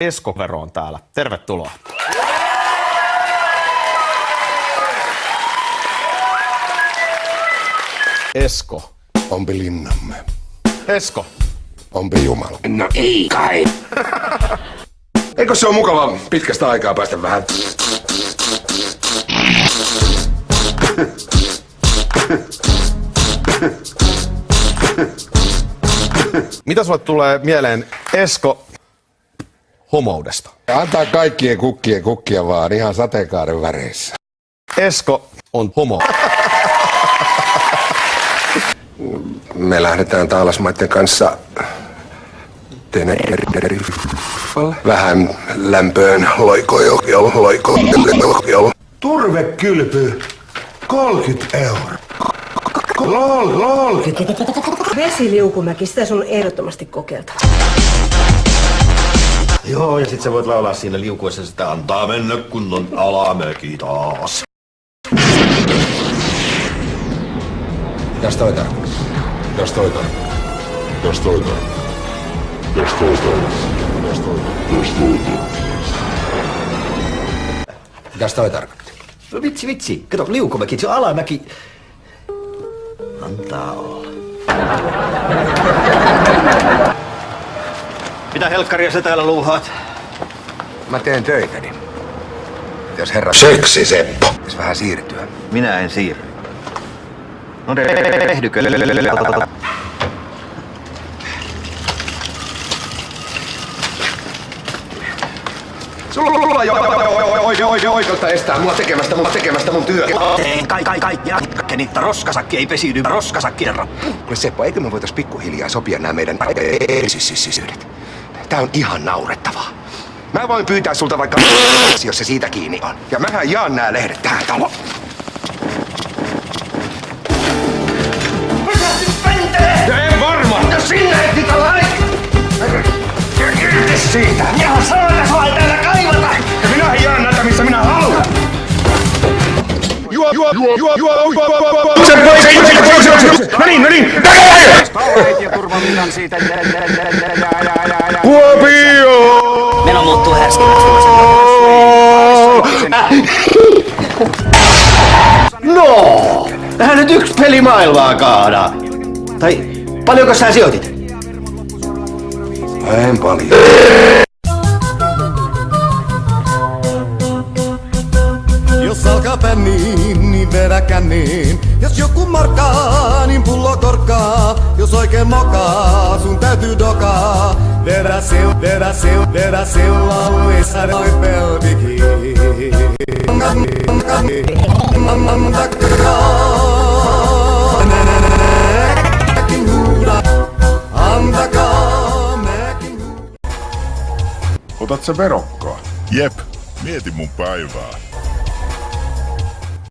Esko Vero on täällä. Tervetuloa. Esko. Ompi linnamme. Esko. Ompi Jumala. No ei kai. Eikö se ole mukava pitkästä aikaa päästä vähän... Mitä sulle tulee mieleen Esko homoudesta? Antaa kaikkien kukkien kukkia vaan ihan sateenkaaren väreissä. Esko on homo. Me lähdetään taalasmaiden kanssa Teneriffalle. Vähän lämpöön loikojo. Turvekylpy 30 €. Lol. Vesiliukumäki, sitä sun on ehdottomasti kokeiltava. Joo, ja sit sä voit laulaa siinä liukuessa sitä antaa mennä kunnon alamäki taas. Mitäs toi tarkoittaa? Mitäs toi tarkoitti? No vitsi. Kato, liukumäki, se on alamäki. Antaa olla. Mitä helkkaria sä täällä luuhaat? Mä teen töitäni. Jos herra... Seksi Seppo. Jos vähän siirtyä. Minä en siirry. No rehdykö? Sulla ei ole oikeutta estää mua tekemästä mun työtä. Kai. Ja kenitta roskasakki ei pesiydy roskasakkien rappu. Kuule Seppo, eikö me voitais pikkuhiljaa sopia nämä meidän erisyydet? Tää on ihan naurettavaa. Mä voin pyytää sulta vaikka jos se siitä kiinni on. Ja mähän jaan nää lehdet tähän taloon. En varmaan! No sinne et niitä Irti siitä! Ja saada sua ei täällä kaivata! Ja minä jaan näitä missä minä haluan! Juo! No niin! Kuopio! Meno muuttuu härskimäksi. No! Tähän nyt yksi peli maailmaa kaada. Tai paljonko sä sijoitit? En paljon. Jos alkaa pänniin, niin vedä känniin. Jos joku markkaa, niin pullo korkkaa. Jos oikein mokaa, sun täytyy dokaa. Vedä seulauissa noin pelvikiin. Antakaa mekin huuda. Otat sä verokkaa? Jep, mieti mun päivää.